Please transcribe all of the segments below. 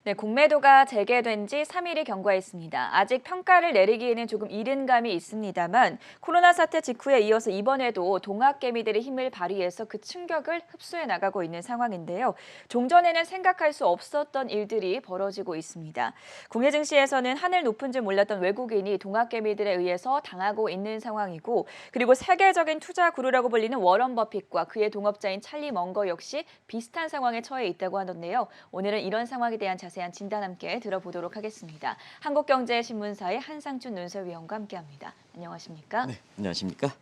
네, 공매도가 재개된 지 3일이 경과했습니다. 아직 평가를 내리기에는 조금 이른 감이 있습니다만 코로나 사태 직후에 이어서 이번에도 동학개미들의 힘을 발휘해서 그 충격을 흡수해 나가고 있는 상황인데요. 종전에는 생각할 수 없었던 일들이 벌어지고 있습니다. 국내 증시에서는 하늘 높은 줄 몰랐던 외국인이 동학개미들에 의해서 당하고 있는 상황이고, 그리고 세계적인 투자 구루라고 불리는 워런 버핏과 그의 동업자인 찰리 멍거 역시 비슷한 상황에 처해 있다고 하던데요. 오늘은 이런 상황에 대한 자세한 진단 함께 들어보도록 하겠습니다. 한국경제신문사의 한상춘 논설위원과 함께합니다. 안녕하십니까? 네, 안녕하십니까?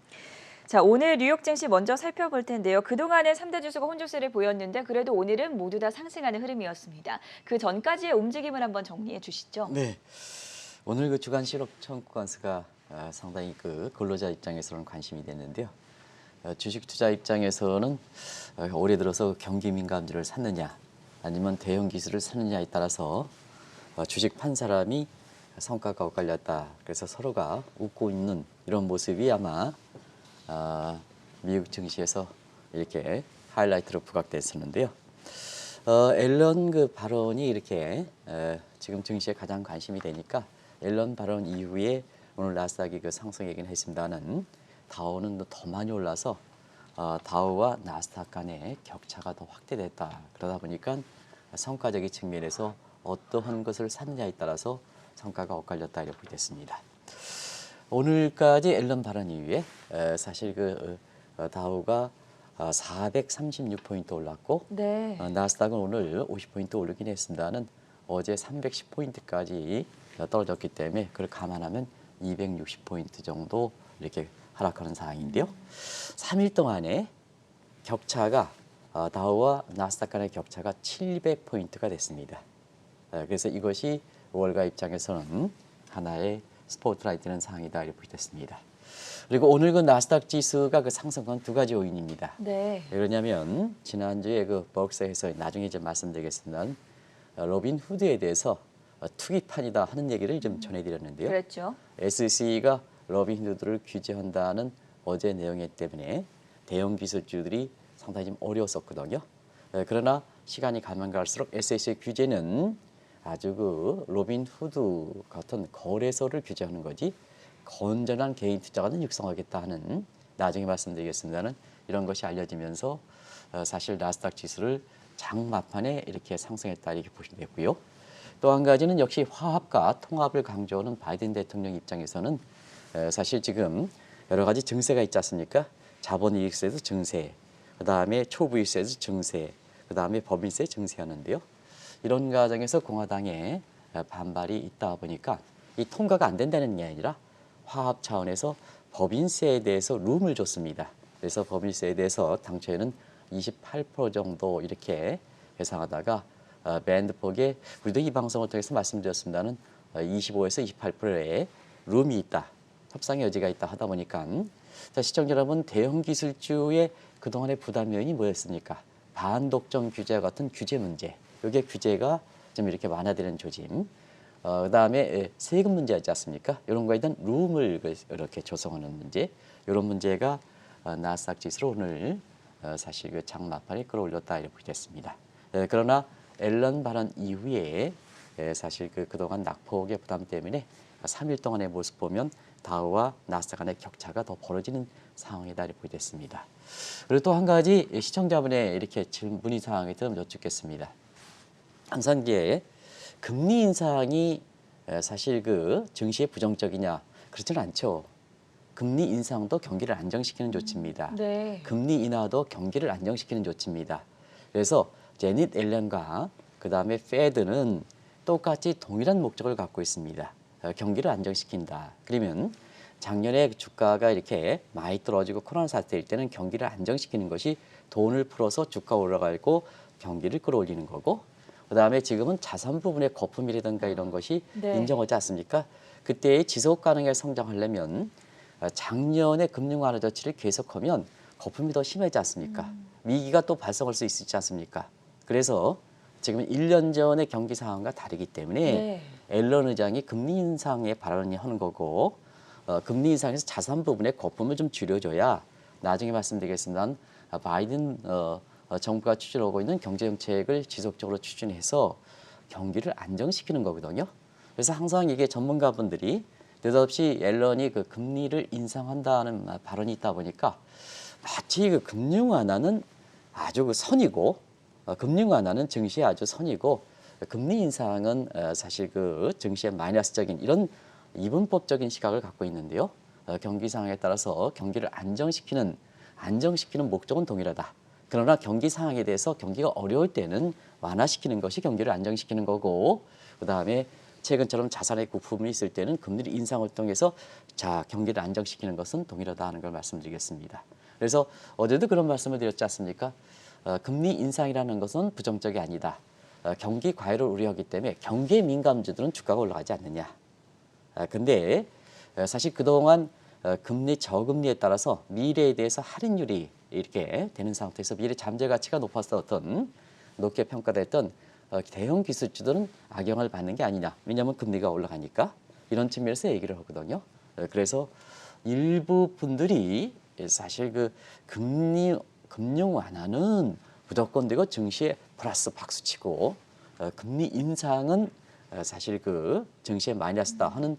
자, 오늘 뉴욕 증시 먼저 살펴볼 텐데요. 그동안은 3대 지수가 혼조세를 보였는데 그래도 오늘은 모두 다 상승하는 흐름이었습니다. 그 전까지의 움직임을 한번 정리해 주시죠. 네, 오늘 그 주간 실업 청구 건수가 상당히 그 근로자 입장에서는 관심이 됐는데요. 주식 투자 입장에서는 올해 들어서 경기 민감주를 샀느냐, 아니면 대형 기술을 사느냐에 따라서 주식 판 사람이 성과가 엇갈렸다. 그래서 서로가 웃고 있는 이런 모습이 아마 미국 증시에서 이렇게 하이라이트로 부각됐었는데요. 앨런 그 발언이 이렇게 지금 증시에 가장 관심이 되니까 앨런 발언 이후에 오늘 나스닥이 그 상승이긴 했습니다는 다우는 더 많이 올라서 다우와 나스닥 간의 격차가 더 확대됐다. 그러다 보니까 성과적인 측면에서 어떠한 것을 샀느냐에 따라서 성과가 엇갈렸다 이렇게 됐습니다. 오늘까지 앨런 발언 이후에 사실 그 다우가 436포인트 올랐고 네. 나스닥은 오늘 50포인트 오르긴 했습니다는 어제 310포인트까지 떨어졌기 때문에 그걸 감안하면 260포인트 정도 이렇게 하락하는 상황인데요. 3일 동안에 격차가 다우와 나스닥 간의 격차가 700포인트가 됐습니다. 그래서 이것이 월가 입장에서는 하나의 스포트라이트는 상황이다 이렇게 됐습니다. 그리고 오늘 그 나스닥 지수가 그 상승한 두 가지 요인입니다. 네. 왜 그러냐면 지난주에 그 버크스에서 나중에 이제 말씀드리겠습니다만 로빈 후드에 대해서 투기판이다 하는 얘기를 좀 전해드렸는데요. 그랬죠. SEC가 로빈 후드를 규제한다는 어제 내용 때문에 대형 기술주들이 상당히 좀 어려웠었거든요. 그러나 시간이 가면 갈수록 SEC 규제는 아주 그 로빈 후드 같은 거래소를 규제하는 거지 건전한 개인 투자가는 육성하겠다 하는 나중에 말씀드리겠습니다는 이런 것이 알려지면서 사실 나스닥 지수를 장마판에 이렇게 상승했다 이렇게 보시면 되고요. 또 한 가지는 역시 화합과 통합을 강조하는 바이든 대통령 입장에서는 사실 지금 여러 가지 증세가 있지 않습니까? 자본이익세에서 증세, 그다음에 초부유세에서 증세, 그다음에 법인세 증세하는데요. 이런 과정에서 공화당에 반발이 있다 보니까 이 통과가 안 된다는 게 아니라 화합 차원에서 법인세에 대해서 룸을 줬습니다. 그래서 법인세에 대해서 당초에는 28% 정도 이렇게 예상하다가 밴드폭에 우리도 이 방송을 통해서 말씀드렸습니다는 25에서 28%의 룸이 있다. 협상의 여지가 있다 하다 보니까 자, 시청자 여러분 대형 기술주의 그동안의 부담 요인이 뭐였습니까? 반독점 규제 같은 규제 문제. 이게 규제가 좀 이렇게 완화되는 조짐. 그다음에 세금 문제 있지 않습니까? 이런 거에 대한 룸을 이렇게 조성하는 문제. 이런 문제가 나스닥 지수를 오늘 사실 그 장마판에 끌어올렸다 이렇게 됐습니다. 그러나 앨런 발언 이후에 사실 그동안 낙폭의 부담 때문에 3일 동안의 모습 보면 다우와 나스닥 간의 격차가 더 벌어지는 상황이다 이렇게 됐습니다. 그리고 또 한 가지 시청자분의 이렇게 질문이 사항에 좀 여쭙겠습니다. 항상기에 금리 인상이 사실 그 증시에 부정적이냐 그렇지는 않죠. 금리 인상도 경기를 안정시키는 조치입니다. 네. 금리 인하도 경기를 안정시키는 조치입니다. 그래서 제닛 옐런과 그다음에 페드는 똑같이 동일한 목적을 갖고 있습니다. 경기를 안정시킨다. 그러면 작년에 주가가 이렇게 많이 떨어지고 코로나 사태일 때는 경기를 안정시키는 것이 돈을 풀어서 주가 올라가고 경기를 끌어올리는 거고 그다음에 지금은 자산 부분의 거품이라든가 이런 것이 네. 인정하지 않습니까? 그때의 지속 가능하게 성장하려면 작년에 금융 완화 조치를 계속하면 거품이 더 심하지 않습니까? 위기가 또 발생할 수 있지 않습니까? 그래서 지금 1년 전의 경기 상황과 다르기 때문에 네. 앨런 의장이 금리 인상에 발언을 하는 거고 금리 인상에서 자산 부분의 거품을 좀 줄여줘야 나중에 말씀드리겠습니다. 바이든 정부가 추진하고 있는 경제 정책을 지속적으로 추진해서 경기를 안정시키는 거거든요. 그래서 항상 이게 전문가분들이 느닷없이 옐런이 그 금리를 인상한다는 발언이 있다 보니까 마치 그 금융 완화는 아주 그 선이고 금융 완화는 증시에 아주 선이고 금리 인상은 사실 그 증시에 마이너스적인 이런 이분법적인 시각을 갖고 있는데요. 경기 상황에 따라서 경기를 안정시키는 목적은 동일하다. 그러나 경기 상황에 대해서 경기가 어려울 때는 완화시키는 것이 경기를 안정시키는 거고, 그다음에 최근처럼 자산의 부품이 있을 때는 금리 인상을 통해서 경기를 안정시키는 것은 동일하다 하는 걸 말씀드리겠습니다. 그래서 어제도 그런 말씀을 드렸지 않습니까? 금리 인상이라는 것은 부정적이 아니다. 경기 과열을 우려하기 때문에 경기에 민감주들은 주가가 올라가지 않느냐. 근데 사실 그동안 금리 저금리에 따라서 미래에 대해서 할인율이 이렇게 되는 상태에서 미래 잠재 가치가 높게 평가됐던 대형 기술주들은 악영향을 받는 게 아니냐. 왜냐하면 금리가 올라가니까 이런 측면에서 얘기를 하거든요. 그래서 일부 분들이 사실 그 금융 완화는 무조건 되고 증시에 플러스 박수치고 금리 인상은 사실 그 증시에 마이너스다 하는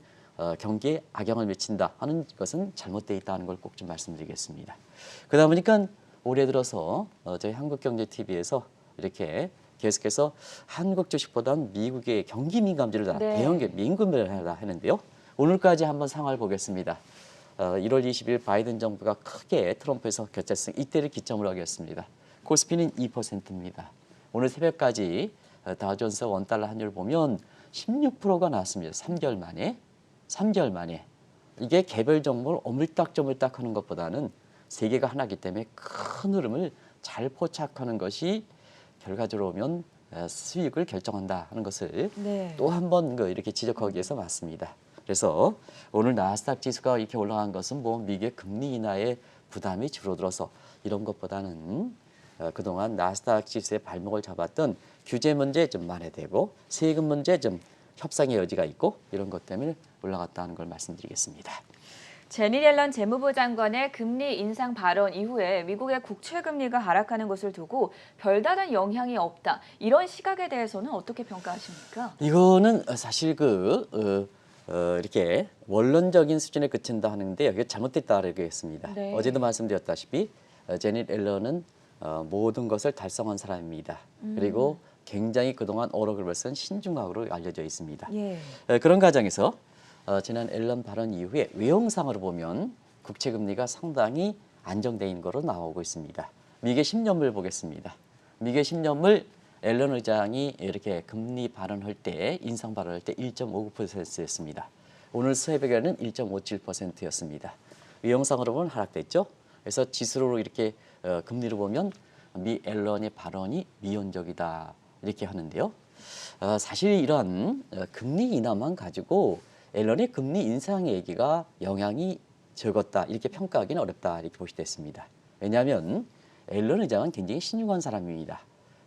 경기에 악영을 미친다 하는 것은 잘못되어 있다는 걸 꼭 좀 말씀드리겠습니다. 그러다 보니까 올해 들어서 저희 한국경제TV에서 이렇게 계속해서 한국 주식보다는 미국의 경기 민감주를 다 네. 대형 민감을 하라 하는데요. 오늘까지 한번 상황을 보겠습니다. 1월 20일 바이든 정부가 크게 트럼프에서 교체성 이때를 기점으로 하겠습니다. 코스피는 2%입니다. 오늘 새벽까지 다우존스 원달러 환율 보면 16%가 나왔습니다. 3개월 만에. 이게 개별 종목을 오물딱저물딱 하는 것보다는 세계가 하나이기 때문에 큰 흐름을 잘 포착하는 것이 결과적으로 보면 수익을 결정한다 하는 것을 네. 또 한 번 이렇게 지적하기 위해서 맞습니다. 그래서 오늘 나스닥 지수가 이렇게 올라간 것은 뭐 미국의 금리 인하의 부담이 줄어들어서 이런 것보다는 그동안 나스닥 지수의 발목을 잡았던 규제 문제 좀 만회되고 세금 문제 좀 협상의 여지가 있고 이런 것 때문에 올라갔다는 걸 말씀드리겠습니다. 제니 옐런 재무부 장관의 금리 인상 발언 이후에 미국의 국채 금리가 하락하는 것을 두고 별다른 영향이 없다. 이런 시각에 대해서는 어떻게 평가하십니까? 이거는 사실 이렇게 원론적인 수준에 그친다 하는데 이게 잘못됐다고 얘기했습니다. 네. 어제도 말씀드렸다시피 제니 옐런은 모든 것을 달성한 사람입니다. 그리고 굉장히 그동안 오락을 쓴 신중학으로 알려져 있습니다. 예. 그런 과정에서 지난 앨런 발언 이후에 외형상으로 보면 국채 금리가 상당히 안정돼 있는 거로 나오고 있습니다. 미국의 10년물 보겠습니다. 미국의 10년물 앨런 의장이 이렇게 금리 발언할 때 인상 발언할 때 1.59%였습니다. 오늘 새벽에는 1.57%였습니다. 외형상으로 보면 하락됐죠. 그래서 지수로 이렇게 금리로 보면 미 앨런의 발언이 미온적이다 이렇게 하는데요. 사실 이런 금리 인하만 가지고 앨런의 금리 인상 얘기가 영향이 적었다 이렇게 평가하기는 어렵다 이렇게 보시됐습니다. 왜냐하면 앨런 의장은 굉장히 신중한 사람입니다.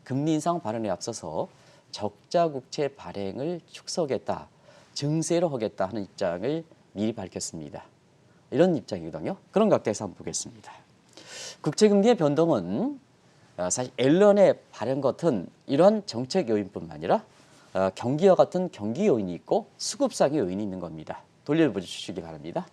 금리 인상 발언에 앞서서 적자 국채 발행을 축소하겠다, 증세로 하겠다 하는 입장을 미리 밝혔습니다. 이런 입장이거든요. 그런 각도에서 한번 보겠습니다. 국채 금리의 변동은 사실 앨런의 발언 같은 이러한 정책 요인뿐만 아니라 경기와 같은 경기 요인이 있고 수급상의 요인이 있는 겁니다. 돌려주시기 바랍니다.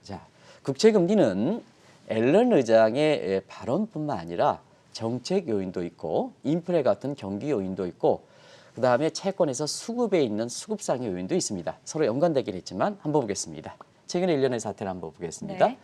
자, 국채 금리는 앨런 의장의 발언뿐만 아니라 정책 요인도 있고 인플레 같은 경기 요인도 있고 그다음에 채권에서 수급에 있는 수급상의 요인도 있습니다. 서로 연관되긴 했지만 한번 보겠습니다. 최근에 일련의 사태를 한번 보겠습니다. 네.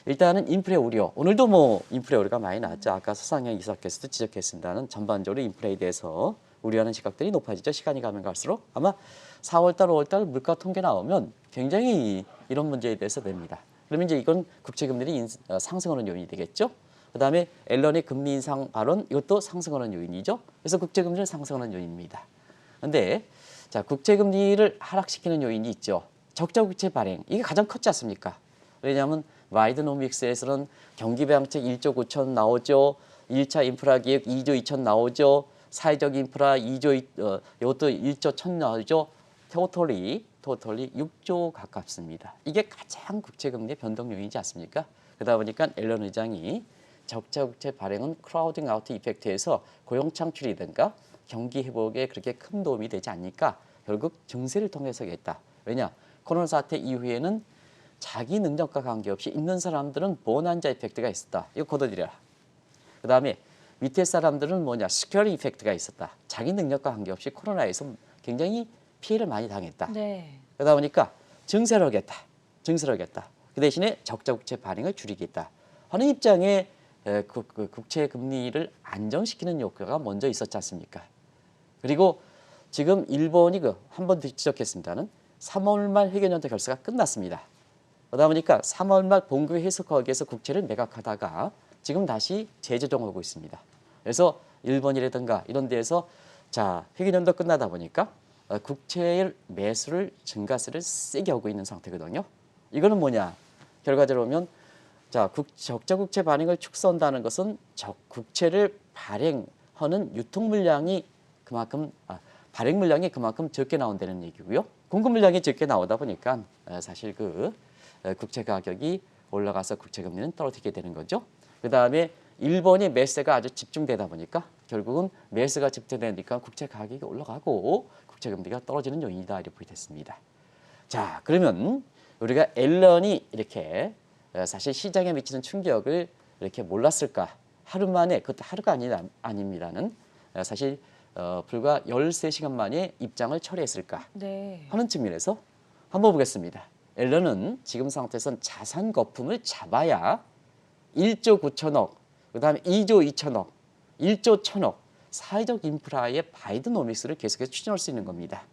일단은 인플레 우려. 오늘도 뭐 인플레 우려가 많이 나왔죠. 아까 서상영 이사께서도 지적했습니다는 전반적으로 인플레에 대해서 우려하는 시각들이 높아지죠. 시간이 가면 갈수록 아마 4월달, 5월달 물가 통계 나오면 굉장히 이런 문제에 대해서 냅니다. 그러면 이제 이건 국채금리를 상승하는 요인이 되겠죠. 그다음에 앨런의 금리 인상 발언 이것도 상승하는 요인이죠. 그래서 국채금리를 상승하는 요인입니다. 그런데 자 국채금리를 하락시키는 요인이 있죠. 적자 국채 발행 이게 가장 컸지 않습니까? 왜냐하면 와이드노믹스에서는 경기부양책 1조 9천 나오죠. 1차 인프라 기획 2조 2천 나오죠. 사회적 인프라 2조 이것도 1조 1천 나오죠. 토털리 6조 가깝습니다. 이게 가장 국채금리의 변동 요인이지 않습니까? 그러다 보니까 앨런 의장이 적자 국채 발행은 크라우딩 아웃 이펙트에서 고용 창출이든가 경기 회복에 그렇게 큰 도움이 되지 않으니까 결국 증세를 통해서겠다. 왜냐? 코로나 사태 이후에는 자기 능력과 관계없이 있는 사람들은 보난자 이펙트가 있었다. 이거 걷어들여라. 그 다음에 밑에 사람들은 뭐냐? 스퀘어 이펙트가 있었다. 자기 능력과 관계없이 코로나에서 굉장히 피해를 많이 당했다. 네. 그러다 보니까 증세를 하겠다. 증세를 하겠다. 그 대신에 적자 국채 발행을 줄이겠다 하는 입장에 국채 금리를 안정시키는 효과가 먼저 있었지 않습니까? 그리고 지금 일본이 한번 지적했습니다는 3월 말 회계연도 결사가 끝났습니다. 그러다 보니까 3월 말 본국 해석학에서 국채를 매각하다가 지금 다시 재조정하고 있습니다. 그래서 일본이라든가 이런 데에서 자 회계연도 끝나다 보니까 국채 매수를 증가세를 세게 하고 있는 상태거든요. 이거는 뭐냐? 결과적으로 보면 자 적자 국채 발행을 축소한다는 것은 국채를 발행하는 유통 물량이 그만큼 발행 물량이 그만큼 적게 나온다는 얘기고요. 공급 물량이 적게 나오다 보니까 사실 국채 가격이 올라가서 국채 금리는 떨어지게 되는 거죠. 그 다음에 일본의 매수가 아주 집중되다 보니까 결국은 매수가 집중되니까 국채 가격이 올라가고 국채 금리가 떨어지는 요인이다 이렇게 됐습니다. 자 그러면 우리가 앨런이 이렇게 사실 시장에 미치는 충격을 이렇게 몰랐을까? 하루 만에 그것도 하루가 아닙니다는 사실 불과 13시간 만에 입장을 철회했을까 네. 하는 측면에서 한번 보겠습니다. 앨런은 지금 상태에서는 자산 거품을 잡아야 1조 9천억, 그 다음에 2조 2천억, 1조 1천억 사회적 인프라의 바이드노믹스를 계속해서 추진할 수 있는 겁니다.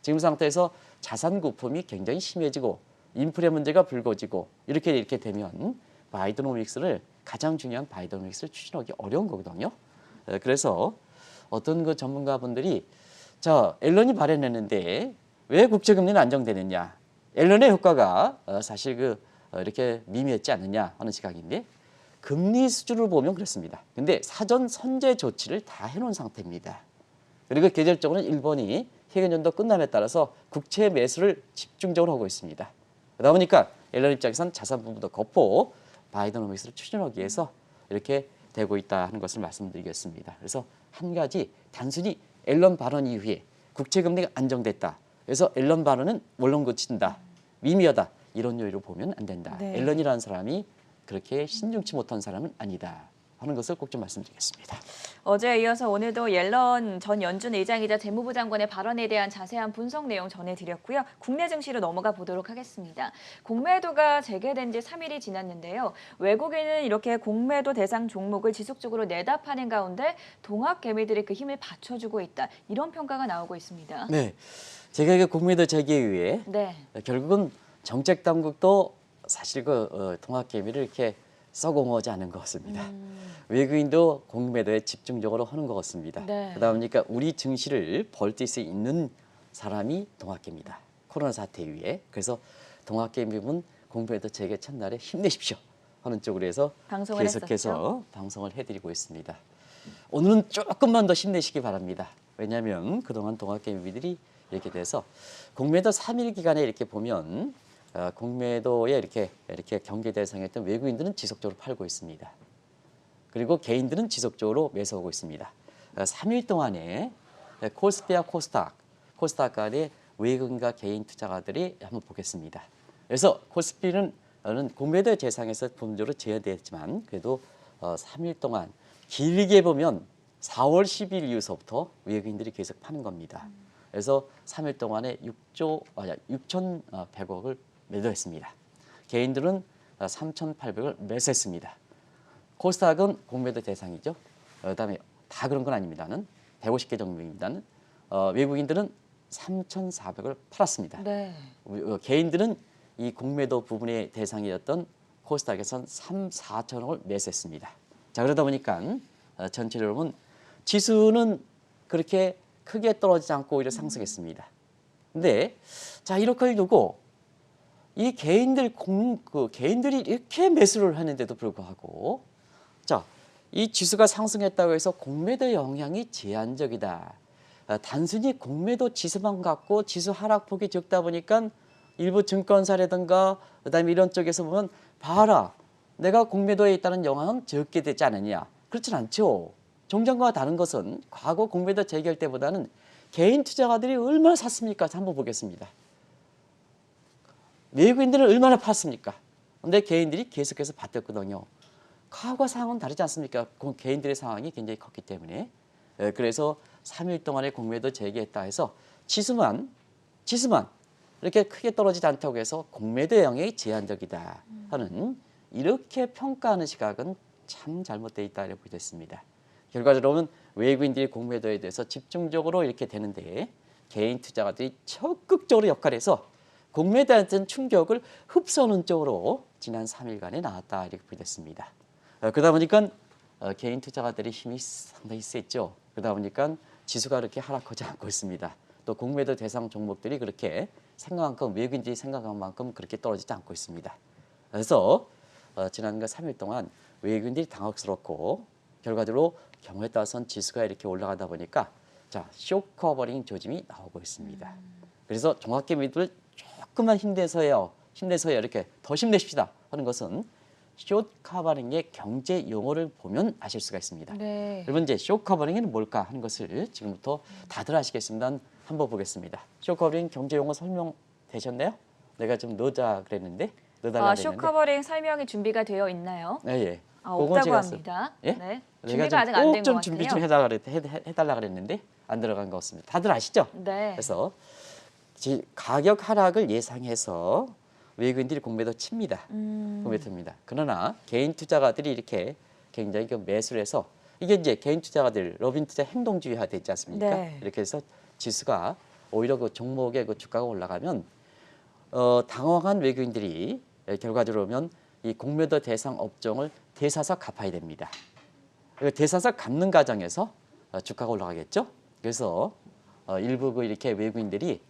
지금 상태에서 자산 거품이 굉장히 심해지고 인프레 문제가 불거지고 이렇게 되면 바이드노믹스를 가장 중요한 바이드노믹스를 추진하기 어려운 거거든요. 그래서 어떤 전문가분들이 자 앨런이 발행했는데 왜 국채금리는 안정되느냐? 앨런의 효과가 사실 이렇게 미미했지 않느냐 하는 시각인데 금리 수준을 보면 그렇습니다. 근데 사전 선제 조치를 다 해놓은 상태입니다. 그리고 계절적으로는 일본이 회계연도 끝남에 따라서 국채 매수를 집중적으로 하고 있습니다. 그러다 보니까 앨런 입장에서는 자산 부분도 걷고 바이드노믹스를 추진하기 위해서 이렇게 되고 있다 하는 것을 말씀드리겠습니다. 그래서 한 가지 단순히 앨런 발언 이후에 국채 금리가 안정됐다. 그래서 앨런 발언은 원론 고친다. 미미하다. 이런 요인으로 보면 안 된다. 네. 앨런이라는 사람이 그렇게 신중치 못한 사람은 아니다 하는 것을 꼭 좀 말씀드리겠습니다. 어제에 이어서 오늘도 옐런 전 연준 의장이자 재무부 장관의 발언에 대한 자세한 분석 내용 전해드렸고요. 국내 증시로 넘어가 보도록 하겠습니다. 공매도가 재개된 지 3일이 지났는데요. 외국인은 이렇게 공매도 대상 종목을 지속적으로 내다 파는 가운데 동학 개미들이 그 힘을 받쳐주고 있다. 이런 평가가 나오고 있습니다. 네, 제가 공매도 재개에 의해 네. 결국은 정책 당국도 사실 통합 개미를 이렇게 썩어오지 않은 것 같습니다. 외국인도 공매도에 집중적으로 하는 것 같습니다. 네. 그러다 보니까 우리 증시를 벌뛸 수 있는 사람이 동학개입니다. 코로나 사태 이후에. 그래서 동학개미분 공매도 재개 첫날에 힘내십시오 하는 쪽으로 해서 방송을 계속해서 했었죠. 방송을 해드리고 있습니다. 오늘은 조금만 더 힘내시기 바랍니다. 왜냐하면 그동안 동학개미들이 이렇게 돼서 공매도 3일 기간에 이렇게 보면 공매도에 이렇게 경계 대상이었던 외국인들은 지속적으로 팔고 있습니다. 그리고 개인들은 지속적으로 매수하고 있습니다. 3일 동안에 코스피와 코스닥 간의 외국인과 개인 투자가들이 한번 보겠습니다. 그래서 코스피는 공매도 대상에서 부분적으로 제한되었지만 그래도 3일 동안 길게 보면 4월 10일 이후서부터 외국인들이 계속 파는 겁니다. 그래서 3일 동안에 6,100억을 매도했습니다. 개인들은 3,800을 매수했습니다. 코스닥은 공매도 대상이죠. 그다음에 다 그런 건 아닙니다는 150개 종목입니다는 외국인들은 3,400을 팔았습니다. 네. 개인들은 이 공매도 부분의 대상이었던 코스닥에선 4천억을 매수했습니다. 자 그러다 보니까 전체적으로 보면 지수는 그렇게 크게 떨어지지 않고 오히려 상승했습니다. 근데 자 이렇게 두고 이 개인들이 이렇게 매수를 하는데도 불구하고 자, 이 지수가 상승했다고 해서 공매도 영향이 제한적이다. 단순히 공매도 지수만 갖고 지수 하락폭이 적다 보니까 일부 증권사라든가 그다음에 이런 쪽에서 보면 봐라. 내가 공매도에 있다는 영향은 적게 되지 않느냐. 그렇진 않죠. 종전과 다른 것은 과거 공매도 재개할 때보다는 개인 투자가들이 얼마나 샀습니까? 한번 보겠습니다. 외국인들은 얼마나 팔았습니까? 근데 개인들이 계속해서 받았거든요. 과거 상황은 다르지 않습니까? 개인들의 상황이 굉장히 컸기 때문에. 그래서 3일 동안의 공매도 재개했다 해서 지수만 이렇게 크게 떨어지지 않다고 해서 공매도 영향이 제한적이다 하는 이렇게 평가하는 시각은 참 잘못되어 있다 이렇게 보겠습니다. 결과적으로는 외국인들이 공매도에 대해서 집중적으로 이렇게 되는데 개인 투자가들이 적극적으로 역할해서 공매도에 대한 충격을 흡수하는 쪽으로 지난 3일간에 나왔다 이렇게 보겠습니다. 그러다 보니까 개인 투자가들의 힘이 상당히 셌죠. 그러다 보니까 지수가 그렇게 하락하지 않고 있습니다. 또 공매도 대상 종목들이 그렇게 생각한 만큼 외국인들이 생각한 만큼 그렇게 떨어지지 않고 있습니다. 그래서 지난 3일 동안 외국인들이 당혹스럽고 결과적으로 경우에 따라서는 지수가 이렇게 올라가다 보니까 자 쇼커버링 조짐이 나오고 있습니다. 그래서 종합개미들 조금만 힘내서요 이렇게 더 힘내십시다 하는 것은 숏커버링의 경제 용어를 보면 아실 수가 있습니다. 네. 여러분 이제 숏커버링은 뭘까 하는 것을 지금부터 다들 아시겠습니다. 한번 보겠습니다. 숏커버링 경제 용어 설명되셨나요? 내가 좀 넣자 그랬는데 넣어달라 그랬는데. 쇼커버링 설명이 준비가 되어 있나요? 네, 예. 없다고 합니다. 예? 네. 내가 준비가 아직 안 된 것 좀 준비 좀 같아요. 해달라 그랬는데 안 들어간 것 같습니다. 다들 아시죠? 네. 그래서 가격 하락을 예상해서 외국인들이 공매도 칩니다. 공매도입니다. 그러나 개인 투자가들이 이렇게 굉장히 매수를 해서 이게 이제 개인 투자가들 러빈 투자 행동주의화 되지 않습니까? 네. 이렇게 해서 지수가 오히려 그 종목의 그 주가가 올라가면 당황한 외국인들이 결과적으로 보면 이 공매도 대상 업종을 대사서 갚아야 됩니다. 대사서 갚는 과정에서 주가가 올라가겠죠. 그래서 일부 그 이렇게 외국인들이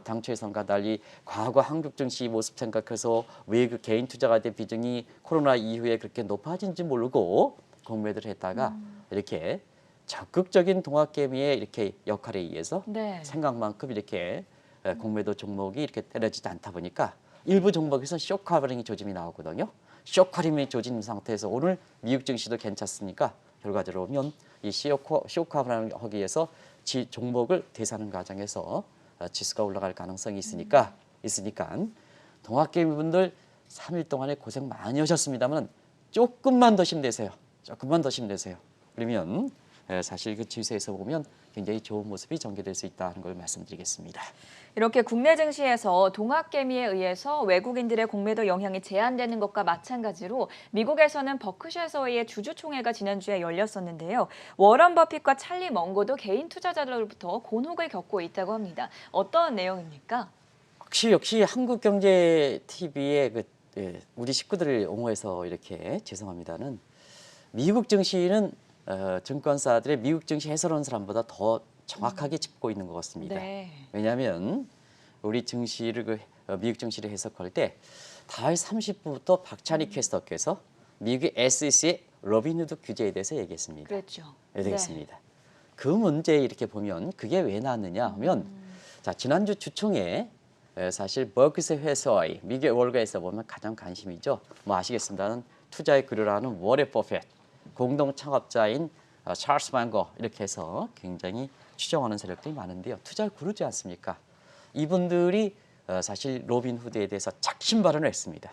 당초 예상과 달리 과거 한국 증시 모습 생각해서 외국 개인 투자가의 비중이 코로나 이후에 그렇게 높아진지 모르고 공매도를 했다가 이렇게 적극적인 동학개미의 이렇게 역할에 의해서 네. 생각만큼 이렇게 공매도 종목이 이렇게 때려지지 않다 보니까 일부 종목에서 쇼커버링 조짐이 나오거든요. 쇼커버링이 조진 상태에서 오늘 미국 증시도 괜찮으니까 결과적으로 보면 이 쇼커버링 하기 위해서 종목을 대사하는 과정에서 지수가 올라갈 가능성이 있으니까 동학개미분들 3일 동안에 고생 많이 하셨습니다만 조금만 더 힘내세요. 그러면 사실 그 지수에서 보면 굉장히 좋은 모습이 전개될 수 있다는 걸 말씀드리겠습니다. 이렇게 국내 증시에서 동학개미에 의해서 외국인들의 공매도 영향이 제한되는 것과 마찬가지로 미국에서는 버크셔서의 주주총회가 지난주에 열렸었는데요. 워런 버핏과 찰리 먼거도 개인 투자자들로부터 곤혹을 겪고 있다고 합니다. 어떤 내용입니까? 역시 한국경제TV의 우리 식구들을 옹호해서 이렇게 죄송합니다는 미국 증시는 증권사들의 미국 증시 해설하는 사람보다 더 정확하게 짚고 있는 것 같습니다. 네. 왜냐하면 우리 증시를 미국 증시를 해석할 때 4월 30분부터 박찬희 캐스터께서 미국 SEC의 로빈후드 규제에 대해서 얘기했습니다. 그렇죠. 얘기했습니다. 그 문제 이렇게 보면 그게 왜 나왔느냐 하면 자 지난주 주총에 사실 버크셔 회사의 미국의 월가에서 보면 가장 관심이죠. 뭐 아시겠습니다는 투자의 그루라는 워렌 버핏 공동 창업자인 찰스 망거 이렇게 해서 굉장히 추정하는 세력들이 많은데요. 투자를 구르지 않습니까? 이분들이 사실 로빈후드에 대해서 작심 발언을 했습니다.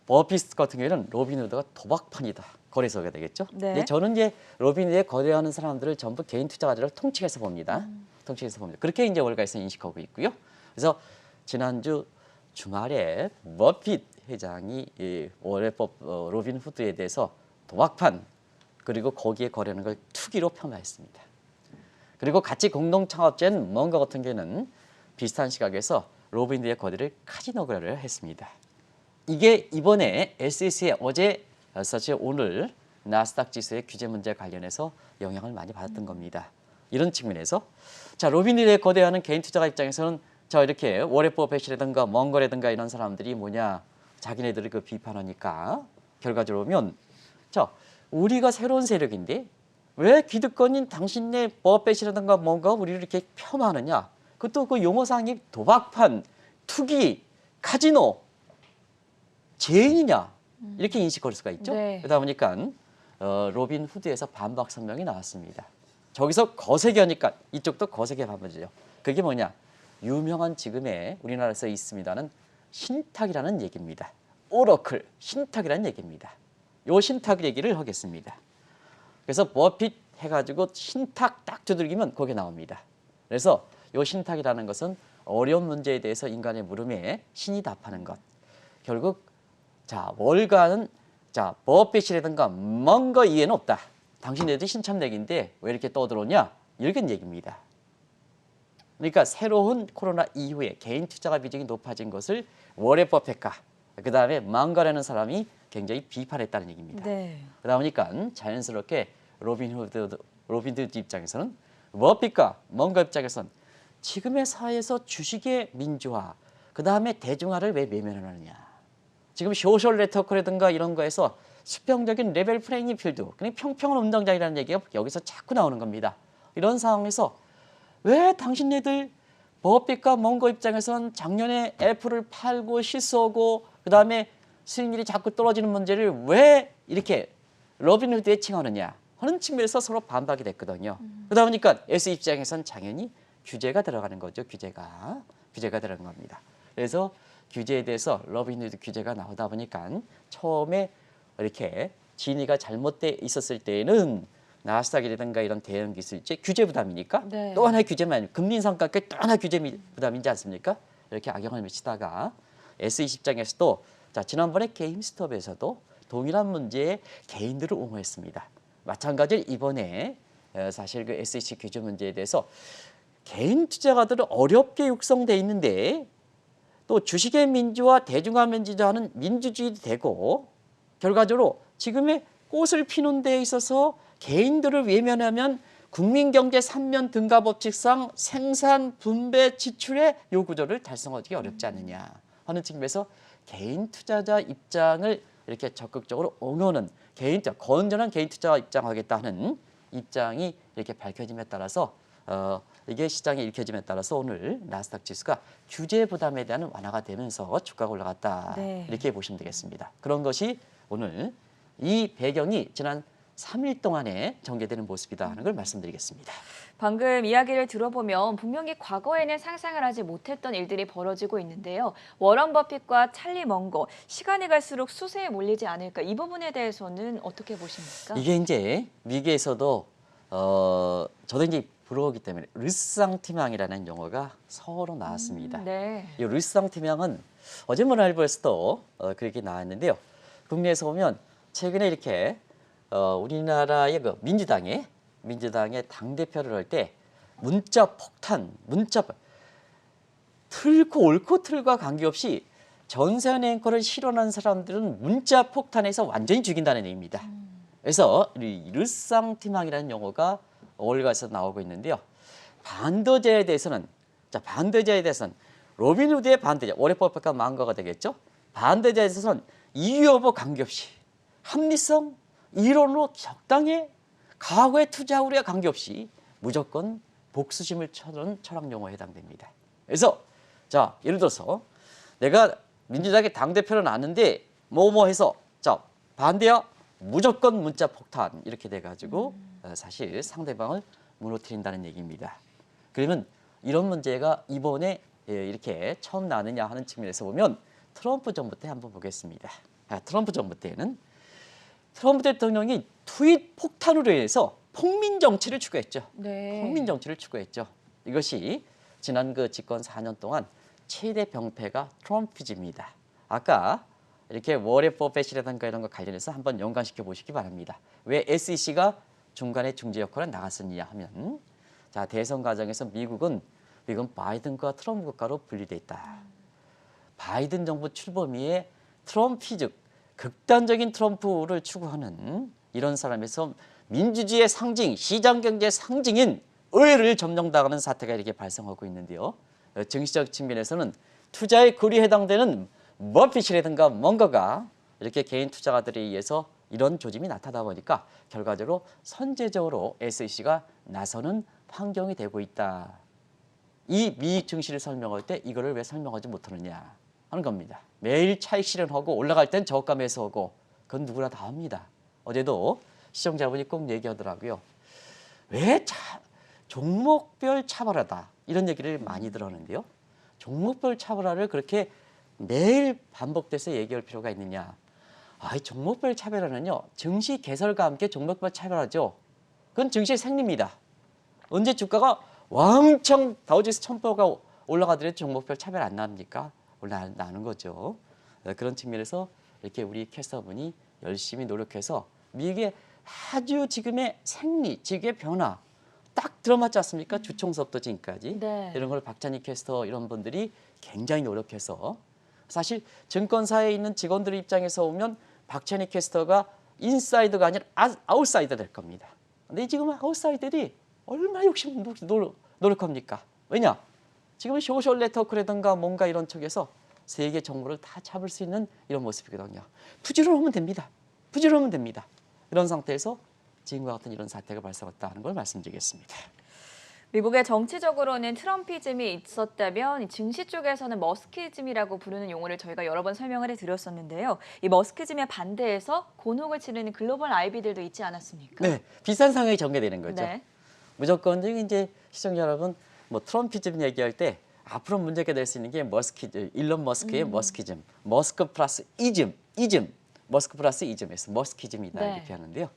버핏 같은 경우에는 로빈후드가 도박판이다. 거래소가 되겠죠. 네. 근데 저는 이제 로빈후드에 거래하는 사람들을 전부 개인 투자자들을 통칭해서 봅니다. 그렇게 이제 월가에서 인식하고 있고요. 그래서 지난주 주말에 버핏 회장이 로빈후드에 대해서 도박판 그리고 거기에 거래하는 걸 투기로 폄하했습니다. 그리고 같이 공동 창업자인 먼거 같은 경우는 비슷한 시각에서 로빈후드의 거래를 카지노 거래를 했습니다. 이게 이번에 SEC의 어제 사실 오늘 나스닥 지수의 규제 문제 관련해서 영향을 많이 받았던 겁니다. 이런 측면에서 자 로빈후드에 거래하는 개인 투자가 입장에서는 자 이렇게 워렌 버핏이라든가 먼거라든가 이런 사람들이 뭐냐 자기네들을 그 비판하니까 결과적으로 보면 자 우리가 새로운 세력인데 왜 기득권인 당신네 버핏이라든가 뭔가 우리를 이렇게 폄하하느냐 그것도 그 용어상이 도박판, 투기, 카지노 죄인이냐 이렇게 인식할 수가 있죠. 네. 그러다 보니까 로빈 후드에서 반박 성명이 나왔습니다. 저기서 거세게 하니까 이쪽도 거세게 반박이죠. 그게 뭐냐? 유명한 지금의 우리나라에서 있습니다는 신탁이라는 얘기입니다. 오러클, 신탁이라는 얘기입니다. 요 신탁 얘기를 하겠습니다. 그래서 버핏 해가지고 신탁 딱 두들기면 거기에 나옵니다. 그래서 요 신탁이라는 것은 어려운 문제에 대해서 인간의 물음에 신이 답하는 것. 결국 자 월가는 자 버핏이라든가 뭔가 이해는 없다. 당신네들이 신참내기인데 왜 이렇게 떠들었냐? 이런 얘기입니다. 그러니까 새로운 코로나 이후에 개인 투자가 비중이 높아진 것을 워렌 버핏과 그 다음에 망가라는 사람이 굉장히 비판했다는 얘기입니다. 네. 그러다 보니까 자연스럽게 로빈 후드 입장에서는 버핏과 뭔가 입장에서는 지금의 사회에서 주식의 민주화, 그 다음에 대중화를 왜 외면하느냐. 지금 소셜 네트워크라든가 이런 거에서 수평적인 레벨 플레이잉 필드, 그냥 평평한 운동장이라는 얘기가 여기서 자꾸 나오는 겁니다. 이런 상황에서 왜 당신네들 버핏과 뭔가 입장에서는 작년에 애플을 팔고 실수하고 그 다음에 수익률이 자꾸 떨어지는 문제를 왜 이렇게 로빈후드에 칭하느냐 하는 측면에서 서로 반박이 됐거든요. 그러다 보니까 S 입장에서는 당연히 규제가 들어가는 거죠. 규제가 들어간 겁니다. 그래서 규제에 대해서 로빈후드 규제가 나오다 보니까 처음에 이렇게 진위가 잘못돼 있었을 때에는 나스닥이라든가 이런 대형 기술지 규제 부담이니까 네. 또 하나의 규제만 금리 인상까지 또 하나 규제 부담이지 않습니까? 이렇게 악영향을 미치다가 S20 입장에서도 자 지난번에 게임스톱에서도 동일한 문제에 개인들을 옹호했습니다. 마찬가지로 이번에 사실 그 SEC 규제 문제에 대해서 개인 투자가들은 어렵게 육성돼 있는데 또 주식의 민주화, 대중화 민주화는 민주주의도 되고 결과적으로 지금의 꽃을 피는 데 있어서 개인들을 외면하면 국민경제 3면 등가법칙상 생산, 분배, 지출의 요 구조를 달성하기 어렵지 않느냐 하는 측면에서 개인 투자자 입장을 이렇게 적극적으로 옹호하는 개인 투자, 건전한 개인 투자 입장하겠다는 입장이 이렇게 밝혀짐에 따라서 이게 시장에 읽혀짐에 따라서 오늘 나스닥 지수가 규제 부담에 대한 완화가 되면서 주가가 올라갔다. 네. 이렇게 보시면 되겠습니다. 그런 것이 오늘 이 배경이 지난 3일 동안에 전개되는 모습이다 하는 걸 말씀드리겠습니다. 방금 이야기를 들어보면 분명히 과거에는 상상을 하지 못했던 일들이 벌어지고 있는데요. 워런 버핏과 찰리 먼거, 시간이 갈수록 수세에 몰리지 않을까 이 부분에 대해서는 어떻게 보십니까? 이게 이제 미국에서도 저도 이제 불어오기 때문에 르상티망이라는 용어가 서로 나왔습니다. 네. 이 르상티망은 어제 문화일보에서도 그렇게 나왔는데요. 국내에서 보면 최근에 이렇게 우리나라의 그 민주당의 당대표를 할 때 문자 폭탄, 틀고 옳고 틀과 관계없이 전세현 앵커를 실현한 사람들은 문자 폭탄에서 완전히 죽인다는 얘기입니다. 그래서 이 르상티망이라는 용어가 월가에서 나오고 있는데요. 반도제에 대해서는 로빈후드의 반대자, 워렌 버핏과 망가가 되겠죠. 반대자에 대해서는 이유 여부 관계없이 합리성, 이론으로 적당히 과거의 투자 우려와 관계없이 무조건 복수심을 쳐는 철학 용어에 해당됩니다. 그래서 자 예를 들어서 내가 민주당의 당대표를 놨는데 뭐뭐 해서 자 반대야 무조건 문자 폭탄 이렇게 돼가지고 사실 상대방을 무너뜨린다는 얘기입니다. 그러면 이런 문제가 이번에 이렇게 처음 나느냐 하는 측면에서 보면 트럼프 정부 때 한번 보겠습니다. 트럼프 정부 때는 트럼프 대통령이 트윗 폭탄으로 인해서 폭민 정치를 추구했죠. 네. 폭민 정치를 추구했죠. 이것이 지난 그 집권 4년 동안 최대 병폐가 트럼피즘입니다. 아까 이렇게 워렌 버핏이라든가 이런 거 관련해서 한번 연관시켜 보시기 바랍니다. 왜 SEC가 중간에 중재 역할을 나갔었냐 하면 자 대선 과정에서 미국은 바이든과 트럼프 국가로 분리돼 있다. 바이든 정부 출범 이후에 트럼피즘 극단적인 트럼프를 추구하는 이런 사람에서 민주주의의 상징, 시장경제의 상징인 의회를 점령당하는 사태가 이렇게 발생하고 있는데요. 정치적 측면에서는 투자의 거리에 해당되는 버핏이라든가 뭔가가 이렇게 개인 투자가들에 의해서 이런 조짐이 나타나다 보니까 결과적으로 선제적으로 SEC가 나서는 환경이 되고 있다. 이 미익 증시를 설명할 때 이거를 왜 설명하지 못하느냐 하는 겁니다. 매일 차익 실현하고 올라갈 땐 저가 매수하고 그건 누구나 다 합니다. 어제도 시청자분이 꼭 얘기하더라고요. 왜 종목별 차별화다 이런 얘기를 많이 들었는데요. 종목별 차별화를 그렇게 매일 반복돼서 얘기할 필요가 있느냐. 이 종목별 차별화는요. 증시 개설과 함께 종목별 차별화죠. 그건 증시의 생리입니다. 언제 주가가 왕창 다우지수 1000%가 올라가더라도 종목별 차별 안 납니까? 나는 거죠. 그런 측면에서 이렇게 우리 캐스터분이 열심히 노력해서 미국의 아주 지금의 생리, 지금의 변화 딱 들어맞지 않습니까? 주총서부터 지금까지. 네. 이런 걸 박찬희 캐스터 이런 분들이 굉장히 노력해서 사실 증권사에 있는 직원들 입장에서 보면 박찬희 캐스터가 인사이더가 아니라 아웃사이더 될 겁니다. 근데 지금 아웃사이더들이 얼마나 욕심 노력합니까? 왜냐? 지금 소셜 네트워크라든가 뭔가 이런 쪽에서 세계 정보를 다 잡을 수 있는 이런 모습이거든요. 부지런하면 됩니다. 부지런하면 됩니다. 이런 상태에서 지금과 같은 이런 사태가 발생했다는 걸 말씀드리겠습니다. 미국의 정치적으로는 트럼피즘이 있었다면 증시 쪽에서는 머스키즘이라고 부르는 용어를 저희가 여러 번 설명을 해드렸었는데요. 이 머스키즘에 반대해서 곤혹을 치르는 글로벌 아이비들도 있지 않았습니까? 네, 비슷한 상황이 전개되는 거죠. 네. 무조건 이제 시청자 여러분 뭐 트럼피즘 얘기할 때 앞으로 문제가 될 수 있는 게 일론 머스크의 머스키즘, 머스크 플러스 이즘, 머스크 플러스 이즘에서 머스키즘이다 네. 이렇게 하는데요.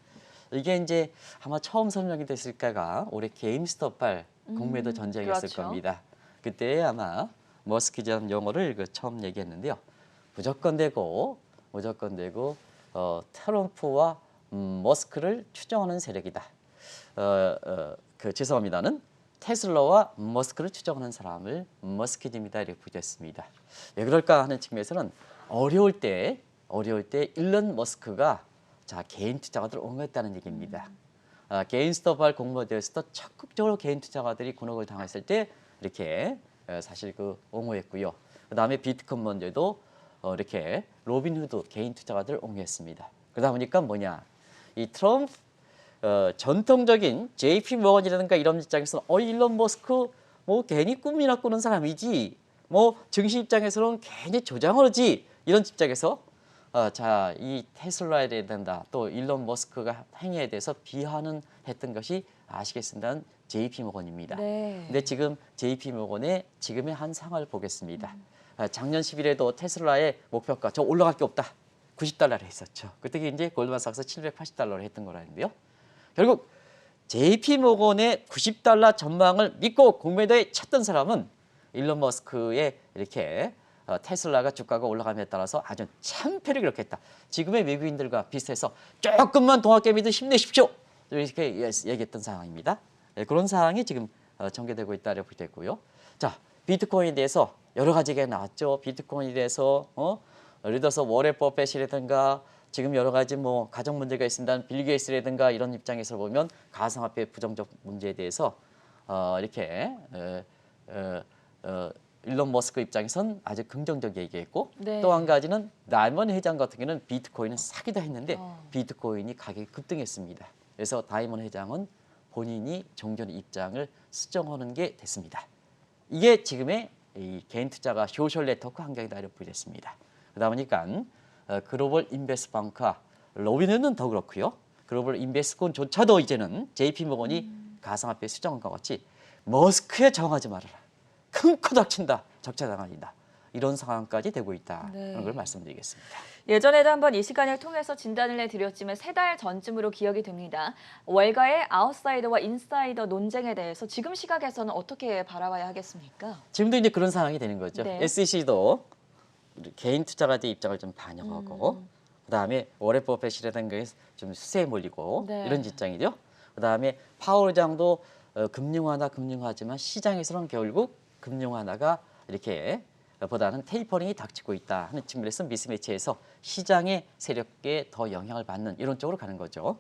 이게 이제 아마 처음 설명이 됐을 때가 올해 게임스톱발 공매도 전쟁이었을 그렇죠. 겁니다. 그때 아마 머스키즘 용어를 처음 얘기했는데요. 무조건 되고 트럼프와 머스크를 추종하는 세력이다. 죄송합니다는 테슬라와 머스크를 추종하는 사람을 머스키즘이다 이렇게 부르셨습니다. 왜 그럴까 하는 측면에서는 어려울 때 일론 머스크가 개인 투자가들을 옹호했다는 얘기입니다. 게임스톱발 공모대에서도 적극적으로 개인 투자가들이 곤혹을 당했을 때 이렇게 사실 옹호했고요. 그다음에 비트코인 문제도 이렇게 로빈후드 개인 투자가들을 옹호했습니다. 그러다 보니까 뭐냐 이 트럼프 전통적인 JP 모건이라든가 이런 입장에서는 일론 머스크 뭐 괜히 꿈이나 꾸는 사람이지 뭐 증시 입장에서는 괜히 조장을 하지 이런 입장에서 이 테슬라에 대한다 또 일론 머스크가 행위에 대해서 비하는 했던 것이 아시겠습니다는 JP 모건입니다. 네. 근데 지금 JP 모건의 지금의 한 상황을 보겠습니다. 작년 10일에도 테슬라의 목표가 저 올라갈 게 없다. 90달러를 했었죠. 그때 이제 골드만삭스 780달러를 했던 거라는데요. 결국 JP 모건의 90달러 전망을 믿고 공매도에 쳤던 사람은 일론 머스크의 이렇게 테슬라가 주가가 올라감에 따라서 아주 참패를 기록했다. 지금의 외국인들과 비슷해서 조금만 동학개 믿어 힘내십시오. 이렇게 얘기했던 상황입니다. 그런 상황이 지금 전개되고 있다고 볼 수 있고요. 자, 비트코인에 대해서 여러 가지가 나왔죠. 비트코인에 대해서 예를 들어서 워렌 버핏이라든가 지금 여러 가지 뭐 가정 문제가 있습니다. 빌 게이츠라든가 이런 입장에서 보면 가상화폐 부정적 문제에 대해서 이렇게 일론 머스크 입장에선 아주 긍정적 얘기했고 네. 또 한 가지는 다이먼 회장 같은 경우는 비트코인은 사기다 했는데 어. 비트코인이 가격이 급등했습니다. 그래서 다이먼 회장은 본인이 종전의 입장을 수정하는 게 됐습니다. 이게 지금의 이 개인 투자가 소셜 네트워크 환경이다 이렇게 보겠습니다. 그러다 보니까 글로벌 인베스트 뱅크와 로빈후드는 더 그렇고요. 글로벌 인베스트권조차도 이제는 JP 모건이 가상화폐 수정한 것 같이 머스크에 정하지 말아라. 큰 코 닥친다. 적자당한다. 이런 상황까지 되고 있다는 네. 걸 말씀드리겠습니다. 예전에도 한번 이 시간을 통해서 진단을 해드렸지만 3달 전쯤으로 기억이 됩니다. 월가의 아웃사이더와 인사이더 논쟁에 대해서 지금 시각에서는 어떻게 바라봐야 하겠습니까? 지금도 이제 그런 상황이 되는 거죠. 네. SEC도 개인 투자가들 입장을 좀 반영하고 그다음에 워렌 버핏이라든가 좀 수세에 몰리고 네. 이런 입장이죠. 그다음에 파월 의장도 금융하지만 시장에서는 결국 금융 완화가 이렇게 보다는 테이퍼링이 닥치고 있다 하는 측면에서 미스매치에서 시장의 세력에 더 영향을 받는 이런 쪽으로 가는 거죠.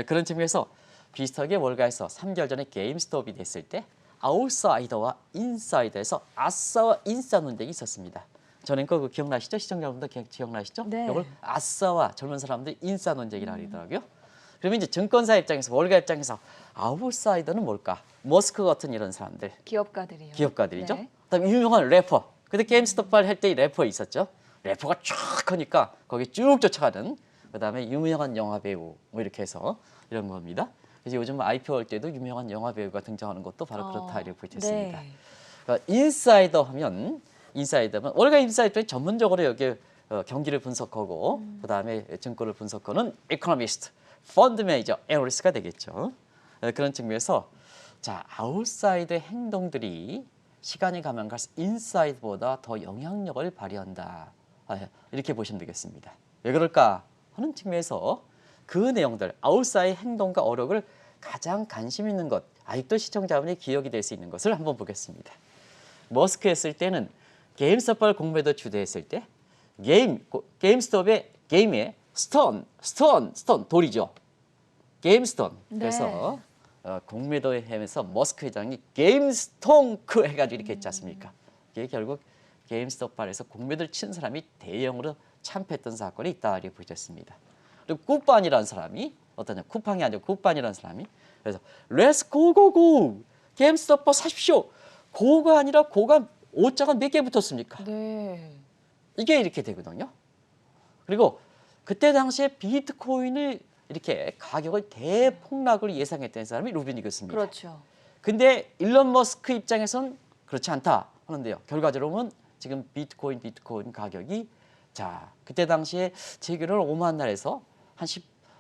그런 측면에서 비슷하게 월가에서 3개월 전에 게임스톱이 됐을 때 아웃사이더와 인사이더에서 아싸와 인싸 논쟁이 있었습니다. 저는 그거 기억나시죠? 시청자분들 기억나시죠? 네. 이걸 아싸와 젊은 사람들이 인싸 논쟁이라고 그러더라고요. 그러면 이제 증권사 입장에서 월가 입장에서 아웃사이더는 뭘까? 머스크 같은 이런 사람들. 기업가들이요. 기업가들이죠. 네. 그다음에 유명한 래퍼. 그때 게임스톱발 할 때 래퍼 있었죠. 래퍼가 쫙 하니까 거기 쭉 쫓아가는. 그다음에 유명한 영화 배우 뭐 이렇게 해서 이런 겁니다. 그래서 요즘 IPO 할 때도 유명한 영화 배우가 등장하는 것도 바로 그렇다 이렇게 보겠습니다. 네. 그러니까 인사이더 하면 원래 인사이더는 전문적으로 여기 경기를 분석하고 그다음에 증권을 분석하는 이코노미스트, 펀드 매니저, 애널리스트가 되겠죠. 그런 측면에서 자 아웃사이드의 행동들이 시간이 가면 갈수록 인사이드보다 더 영향력을 발휘한다. 이렇게 보시면 되겠습니다. 왜 그럴까 하는 측면에서 그 내용들, 아웃사이드 행동과 어록을 가장 관심 있는 것, 아직도 시청자분이 기억이 될 수 있는 것을 한번 보겠습니다. 머스크 했을 때는 게임스톱을 공매도 주도했을 때 게임스톱의 게임에 스톤 돌이죠. 게임스톤. 네. 그래서 공매도에 하면서 머스크 회장이 게임스톤크 해가지고 이렇게 했지 않습니까? 이게 결국 게임스톱발에서 공매도를 친 사람이 대형으로 참패했던 사건이 있다 이렇게 보셨습니다. 그리고 쿠판이라는 사람이 어떠냐? 쿠팡이 아니고 쿠판이라는 사람이 그래서 렛츠 고고고 게임스톱 사십시오. 고가 아니라 고가 오자가 몇 개 붙었습니까? 네. 이게 이렇게 되거든요. 그리고 그때 당시에 비트코인을 이렇게 가격을 대폭락을 예상했던 사람이 루빈이었습니다. 그렇죠. 근데 일론 머스크 입장에선 그렇지 않다 하는데요. 결과적으로는 지금 비트코인 가격이 자 그때 당시에 제기를 5만 달에서 한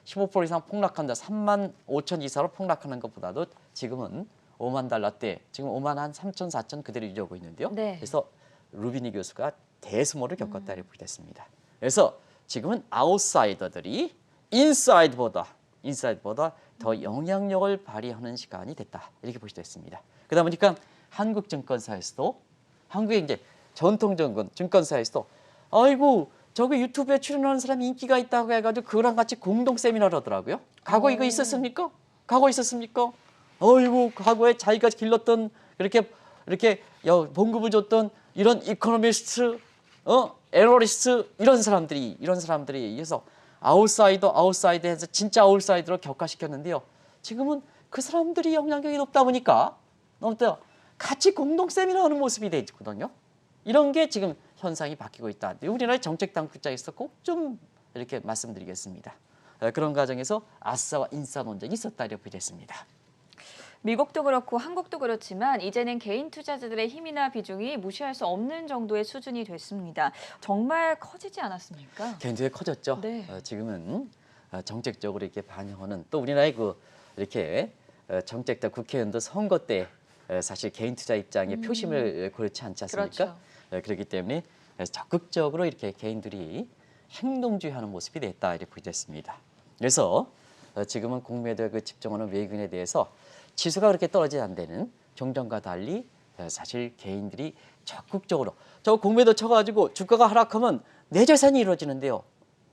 15% 이상 폭락한다. 3만 5천 이사로 폭락하는 것보다도 지금은 5만 달러대, 지금 5만 한 3천, 4천 그대로 유지하고 있는데요. 네. 그래서 루비니 교수가 대수모를 겪었다 이렇게 됐습니다. 그래서 지금은 아웃사이더들이 인사이드보다 더 영향력을 발휘하는 시간이 됐다 이렇게 보시도 했습니다. 그러다 보니까 한국 증권사에서도 한국의 이제 전통 증권사에서도 아이고 저기 유튜브에 출연하는 사람이 인기가 있다고 해가지고 그거랑 같이 공동 세미나를 하더라고요. 과거 이거 있었습니까? 과거 있었습니까? 어이구 과거에 자기가 길렀던 이렇게 봉급을 줬던 이런 이코노미스트, 애널리스트 이런 사람들이 의해서 아웃사이드에서 진짜 아웃사이드로 격화시켰는데요. 지금은 그 사람들이 영향력이 높다 보니까 같이 공동 세미나하는 모습이 돼 있거든요. 이런 게 지금 현상이 바뀌고 있다. 우리나라의 정책 당국자에서 꼭 좀 이렇게 말씀드리겠습니다. 그런 과정에서 아싸와 인싸 논쟁이 있었다 이렇게 보겠습니다. 미국도 그렇고 한국도 그렇지만 이제는 개인 투자자들의 힘이나 비중이 무시할 수 없는 정도의 수준이 됐습니다. 정말 커지지 않았습니까? 굉장히 커졌죠. 네. 지금은 정책적으로 이렇게 반영하는 또 우리나라의 이렇게 정책적 국회의원도 선거 때 사실 개인 투자 입장에 표심을 그렇지 않지 않습니까? 그렇죠. 그렇기 때문에 적극적으로 이렇게 개인들이 행동주의하는 모습이 됐다 이렇게 보겠습니다. 그래서 지금은 공매도에 집중하는 외국인에 대해서 지수가 그렇게 떨어지지 않는 종전과 달리 사실 개인들이 적극적으로 저 공매도 쳐가지고 주가가 하락하면 내 재산이 이루어지는데요.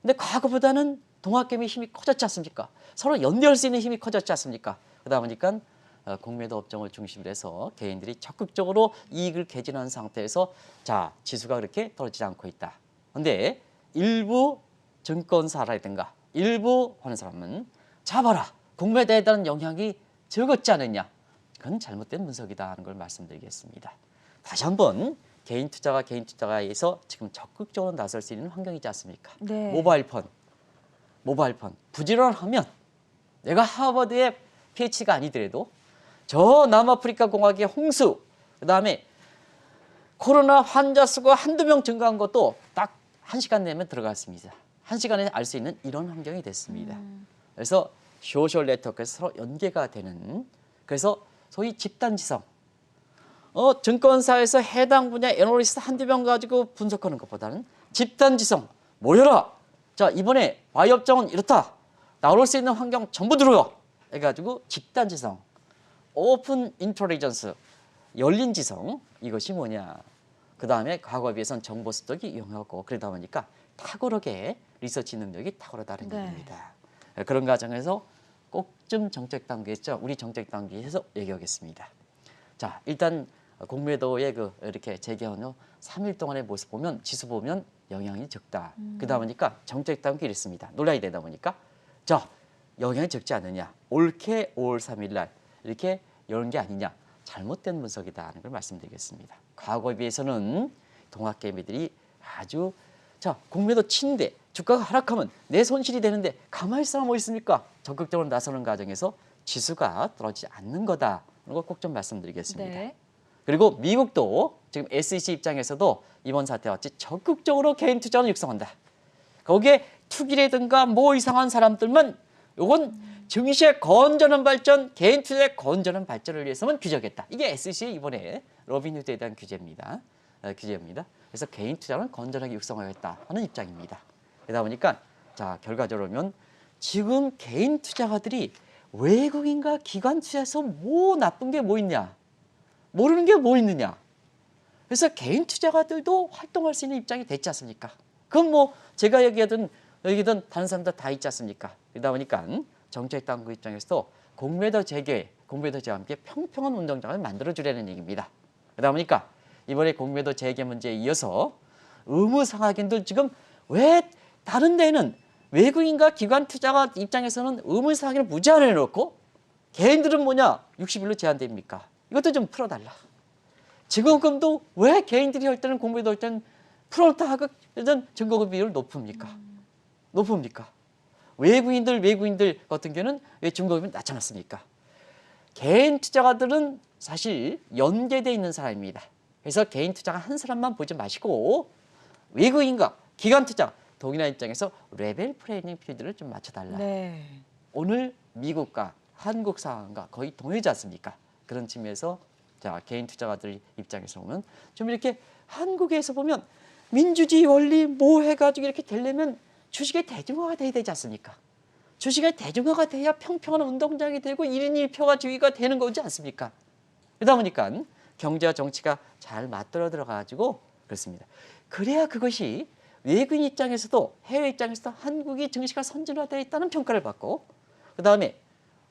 근데 과거보다는 동학개미 힘이 커졌지 않습니까? 서로 연대할 수 있는 힘이 커졌지 않습니까? 그러다 보니까 공매도 업종을 중심으로 해서 개인들이 적극적으로 이익을 개진하는 상태에서 자 지수가 그렇게 떨어지지 않고 있다. 그런데 일부 증권사라든가 일부 하는 사람은 잡아라. 공매도에 대한 영향이 적었지 않느냐. 그건 잘못된 분석이다 하는 걸 말씀드리겠습니다. 다시 한번 개인 투자가에서 지금 적극적으로 나설 수 있는 환경이지 않습니까? 네. 모바일폰 부지런하면 내가 하버드의 PhD가 아니더라도 저 남아프리카 공화국의 홍수 그다음에 코로나 환자 수가 한두 명 증가한 것도 딱 1시간 내면 들어갔습니다. 1시간에 알 수 있는 이런 환경이 됐습니다. 그래서 소셜 네트워크에서 서로 연계가 되는 그래서 소위 집단지성 증권사에서 해당 분야 애널리스트 한두 명 가지고 분석하는 것보다는 집단지성 모여라. 자 이번에 바이업종은 이렇다. 나올 수 있는 환경 전부 들어와. 해가지고 집단지성 오픈 인텔리전스 열린 지성 이것이 뭐냐. 그 다음에 과거에 비해서는 정보 습득이 용하고 그러다 보니까 탁월하게 리서치 능력이 탁월하다는 네. 겁니다. 그런 과정에서 꼭 좀 정책 단계에서 우리 정책 단계에서 얘기하겠습니다. 자 일단 공매도의 이렇게 재개헌 후 3일 동안의 모습 보면 지수 보면 영향이 적다. 그러다 보니까 정책 단계 이랬습니다. 논란이 되다 보니까 자 영향이 적지 않느냐. 옳게 5월 3일 날 이렇게 이런 게 아니냐. 잘못된 분석이다 하는 걸 말씀드리겠습니다. 과거에 비해서는 동학개미들이 아주 자, 공매도 치는데 주가가 하락하면 내 손실이 되는데 가만히 있으면 뭐 있습니까? 적극적으로 나서는 과정에서 지수가 떨어지지 않는 거다. 이거 꼭 좀 말씀드리겠습니다. 네. 그리고 미국도 지금 SEC 입장에서도 이번 사태와 같이 적극적으로 개인 투자를 육성한다. 거기에 투기라든가 뭐 이상한 사람들만 요건 증시의 건전한 발전, 개인 투자의 건전한 발전을 위해서만 규제하겠다. 이게 SEC의 이번에 로빈후드에 대한 규제입니다. 그래서 개인 투자는 건전하게 육성하겠다 하는 입장입니다. 그러다 보니까 자 결과적으로 보면 지금 개인 투자가들이 외국인과 기관 투자에서 뭐 나쁜 게 뭐 있냐, 모르는 게 뭐 있느냐. 그래서 개인 투자가들도 활동할 수 있는 입장이 됐지 않습니까? 그건 뭐 제가 얘기하든 다른 사람들 다 있지 않습니까? 그러다 보니까 정책 당국 입장에서도 공매도 재개와 함께 평평한 운동장을 만들어주려는 얘기입니다. 그러다 보니까 이번에 공매도 재개 문제에 이어서 의무상각인들 지금 왜 다른 데는 외국인과 기관 투자가 입장에서는 의무상각인을 무제한을 해놓고 개인들은 뭐냐 60일로 제한됩니까? 이것도 좀 풀어달라. 지금금도 왜 개인들이 할 때는 공매도 할 때는 프론트 하급 증거금 비율 높습니까? 외국인들 같은 경우는 왜 증거금이 낮춰놨습니까? 개인 투자가들은 사실 연계되어 있는 사람입니다. 그래서 개인 투자가 한 사람만 보지 마시고 외국인과 기관 투자, 동일한 입장에서 레벨 플레이잉 필드를 좀 맞춰달라. 네. 오늘 미국과 한국 상황과 거의 동일하지 않습니까? 그런 측면에서 자 개인 투자가들 입장에서 보면 좀 이렇게 한국에서 보면 민주주의 원리 뭐 해가지고 이렇게 되려면 주식의 대중화가 돼야 되지 않습니까? 주식의 대중화가 돼야 평평한 운동장이 되고 1인 1표가 주의가 되는 거지 않습니까? 그러다 보니까 경제와 정치가 잘 맞들어 들어가지고 그렇습니다. 그래야 그것이 외국인 입장에서도 해외 입장에서도 한국이 증시가 선진화되어 있다는 평가를 받고 그다음에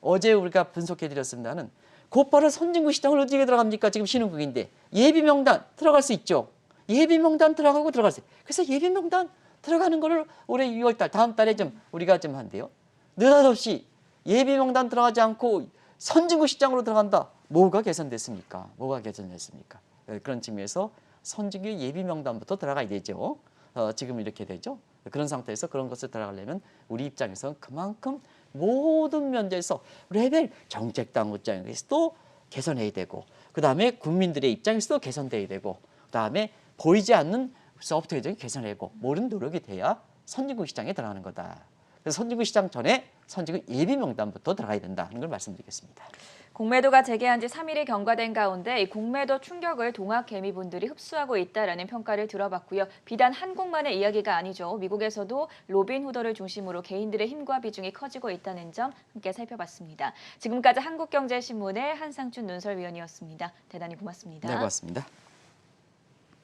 어제 우리가 분석해 드렸습니다는 곧바로 선진국 시장을 어디에 들어갑니까? 지금 신흥국인데 예비명단 들어갈 수 있죠. 예비명단 들어가고 들어갈 수 있어요. 그래서 예비명단 들어가는 거를 올해 6월 달 다음 달에 좀 우리가 좀 한대요. 느닷없이 예비명단 들어가지 않고 선진국 시장으로 들어간다. 뭐가 개선됐습니까? 그런 측면에서 선진국 예비명단부터 들어가야 되죠. 지금 이렇게 되죠. 그런 상태에서 그런 것을 들어가려면 우리 입장에서는 그만큼 모든 면에서 레벨 정책당 입장에서도 개선해야 되고 그다음에 국민들의 입장에서도 개선돼야 되고 그다음에 보이지 않는 소프트웨어적인 개선하고 모든 노력이 돼야 선진국 시장에 들어가는 거다. 그래서 선진국 시장 전에 선진국 예비 명단부터 들어가야 된다는 걸 말씀드리겠습니다. 공매도가 재개한 지 3일이 경과된 가운데 이 공매도 충격을 동학개미분들이 흡수하고 있다라는 평가를 들어봤고요. 비단 한국만의 이야기가 아니죠. 미국에서도 로빈후더를 중심으로 개인들의 힘과 비중이 커지고 있다는 점 함께 살펴봤습니다. 지금까지 한국경제신문의 한상춘 논설위원이었습니다. 대단히 고맙습니다. 네, 고맙습니다.